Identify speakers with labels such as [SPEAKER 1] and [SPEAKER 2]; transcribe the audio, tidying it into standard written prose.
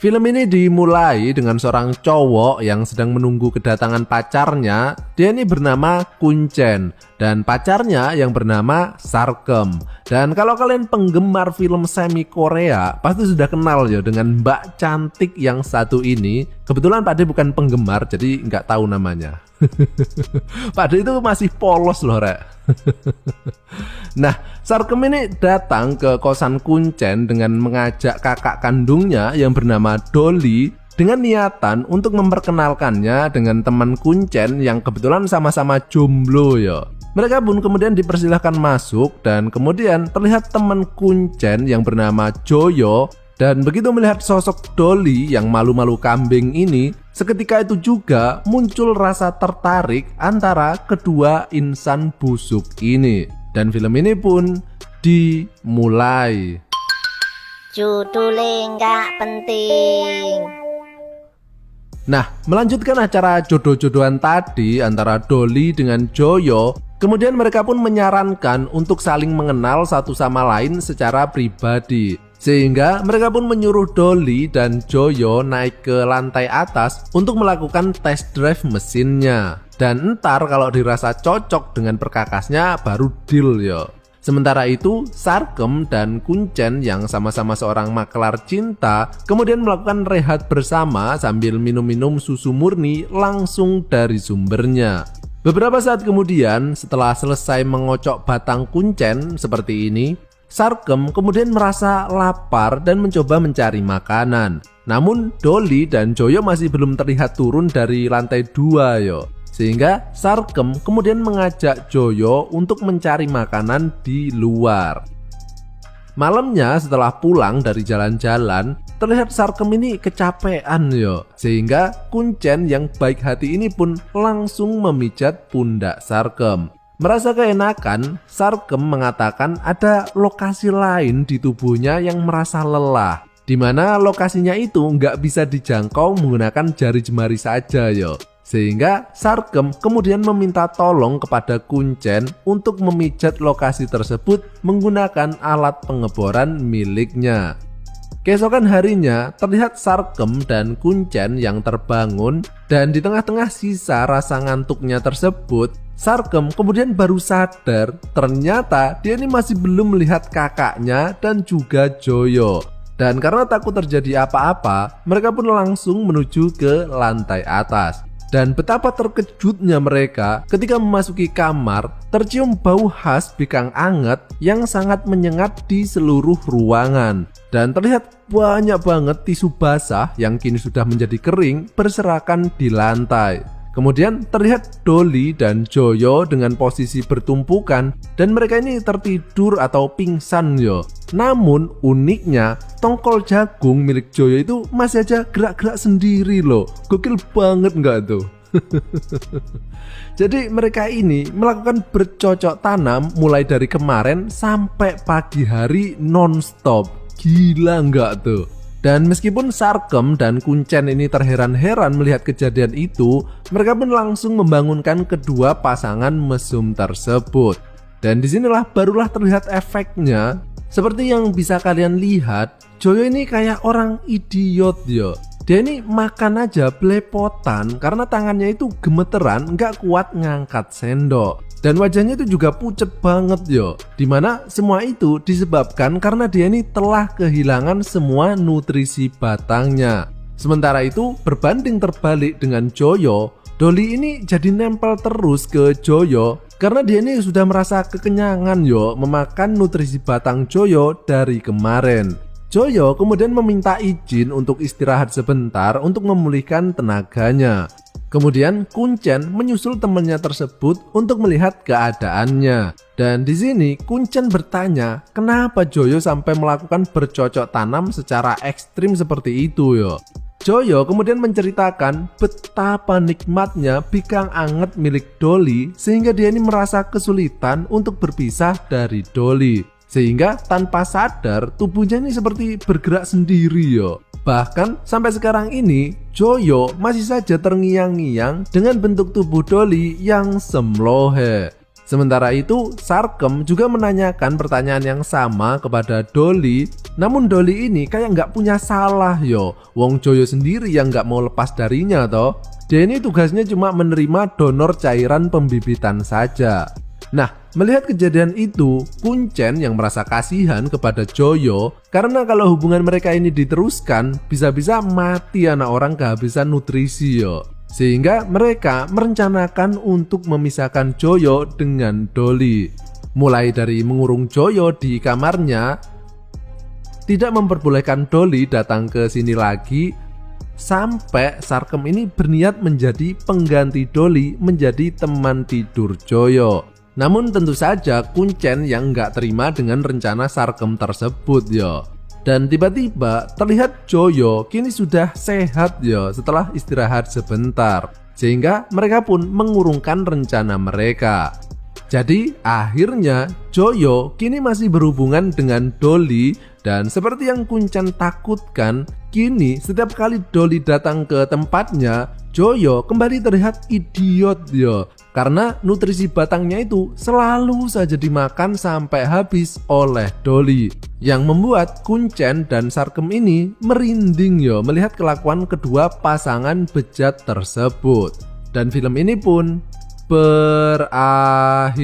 [SPEAKER 1] Film ini dimulai dengan seorang cowok yang sedang menunggu kedatangan pacarnya. Dia ini bernama Kuncen dan pacarnya yang bernama Sarkem. Dan kalau kalian penggemar film semi Korea pasti sudah kenal ya dengan mbak cantik yang satu ini. Kebetulan Pak De bukan penggemar jadi nggak tahu namanya. Pak De itu masih polos loh rek. Nah, Sarkem ini datang ke kosan Kuncen dengan mengajak kakak kandungnya yang bernama Dolly dengan niatan untuk memperkenalkannya dengan teman Kuncen yang kebetulan sama-sama jomblo ya. Mereka pun kemudian dipersilahkan masuk dan kemudian terlihat teman Kuncen yang bernama Joyo. Dan begitu melihat sosok Dolly yang malu-malu kambing ini, seketika itu juga muncul rasa tertarik antara kedua insan busuk ini. Dan film ini pun dimulai.
[SPEAKER 2] Judulnya nggak penting.
[SPEAKER 1] Nah, melanjutkan acara jodoh-jodohan tadi antara Dolly dengan Joyo, kemudian mereka pun menyarankan untuk saling mengenal satu sama lain secara pribadi. Sehingga mereka pun menyuruh Dolly dan Joyo naik ke lantai atas untuk melakukan test drive mesinnya. Dan entar kalau dirasa cocok dengan perkakasnya baru deal ya. Sementara itu Sarkem dan Kuncen yang sama-sama seorang makelar cinta kemudian melakukan rehat bersama sambil minum-minum susu murni langsung dari sumbernya. Beberapa saat kemudian setelah selesai mengocok batang kuncen seperti ini, Sarkem kemudian merasa lapar dan mencoba mencari makanan. Namun Dolly dan Joyo masih belum terlihat turun dari lantai 2 yo. Sehingga Sarkem kemudian mengajak Joyo untuk mencari makanan di luar. Malamnya setelah pulang dari jalan-jalan, terlihat Sarkem ini kecapean yo. Sehingga Kuncen yang baik hati ini pun langsung memijat pundak Sarkem. Merasa keenakan, Sarkem mengatakan ada lokasi lain di tubuhnya yang merasa lelah, di mana lokasinya itu nggak bisa dijangkau menggunakan jari jemari saja yo. Sehingga Sarkem kemudian meminta tolong kepada Kuncen untuk memijat lokasi tersebut menggunakan alat pengeboran miliknya. Keesokan harinya terlihat Sarkem dan Kuncen yang terbangun dan di tengah-tengah sisa rasa ngantuknya tersebut, Sarkem kemudian baru sadar ternyata dia ini masih belum melihat kakaknya dan juga Joyo. Dan karena takut terjadi apa-apa, mereka pun langsung menuju ke lantai atas. Dan betapa terkejutnya mereka ketika memasuki kamar, tercium bau khas bikang anget yang sangat menyengat di seluruh ruangan. Dan terlihat banyak banget tisu basah yang kini sudah menjadi kering berserakan di lantai. Kemudian terlihat Dolly dan Joyo dengan posisi bertumpukan dan mereka ini tertidur atau pingsan yo. Namun uniknya tongkol jagung milik Joyo itu masih aja gerak-gerak sendiri loh. Gokil banget nggak tuh? Jadi mereka ini melakukan bercocok tanam mulai dari kemarin sampai pagi hari non-stop. Gila nggak tuh? Dan meskipun Sarkem dan Kuncen ini terheran-heran melihat kejadian itu, mereka pun langsung membangunkan kedua pasangan mesum tersebut. Dan disinilah barulah terlihat efeknya. Seperti yang bisa kalian lihat, Joyo ini kayak orang idiot yo. Dia ini makan aja belepotan karena tangannya itu gemeteran, nggak kuat ngangkat sendok. Dan wajahnya itu juga pucet banget yo. Dimana semua itu disebabkan karena dia ini telah kehilangan semua nutrisi batangnya. Sementara itu berbanding terbalik dengan Joyo, Dolly ini jadi nempel terus ke Joyo karena dia ini sudah merasa kekenyangan yo memakan nutrisi batang Joyo dari kemarin. Joyo kemudian meminta izin untuk istirahat sebentar untuk memulihkan tenaganya. Kemudian Kuncen menyusul temannya tersebut untuk melihat keadaannya. Dan di sini Kuncen bertanya, kenapa Joyo sampai melakukan bercocok tanam secara ekstrim seperti itu yo. Joyo kemudian menceritakan betapa nikmatnya bikang anget milik Dolly sehingga dia ini merasa kesulitan untuk berpisah dari Dolly. Sehingga tanpa sadar tubuhnya ini seperti bergerak sendiri yo. Bahkan sampai sekarang ini Joyo masih saja terngiang-ngiang dengan bentuk tubuh Dolly yang semlohe. Sementara itu, Sarkem juga menanyakan pertanyaan yang sama kepada Dolly. Namun Dolly ini kayak nggak punya salah yo. Wong Joyo sendiri yang nggak mau lepas darinya toh. Dia ini tugasnya cuma menerima donor cairan pembibitan saja. Nah, melihat kejadian itu, Kuncen yang merasa kasihan kepada Joyo karena kalau hubungan mereka ini diteruskan, bisa-bisa mati anak orang kehabisan nutrisi yo. Sehingga mereka merencanakan untuk memisahkan Joyo dengan Dolly. Mulai dari mengurung Joyo di kamarnya, tidak memperbolehkan Dolly datang ke sini lagi, sampai Sarkem ini berniat menjadi pengganti Dolly menjadi teman tidur Joyo. Namun tentu saja Kuncen yang nggak terima dengan rencana Sarkem tersebut yo. Dan tiba-tiba terlihat Joyo kini sudah sehat yo setelah istirahat sebentar. Sehingga mereka pun mengurungkan rencana mereka. Jadi akhirnya Joyo kini masih berhubungan dengan Dolly. Dan seperti yang Kuncen takutkan, kini setiap kali Dolly datang ke tempatnya, Joyo kembali terlihat idiot yo. Karena nutrisi batangnya itu selalu saja dimakan sampai habis oleh Dolly. Yang membuat Kuncen dan Sarkem ini merinding yo melihat kelakuan kedua pasangan bejat tersebut. Dan film ini pun berakhir.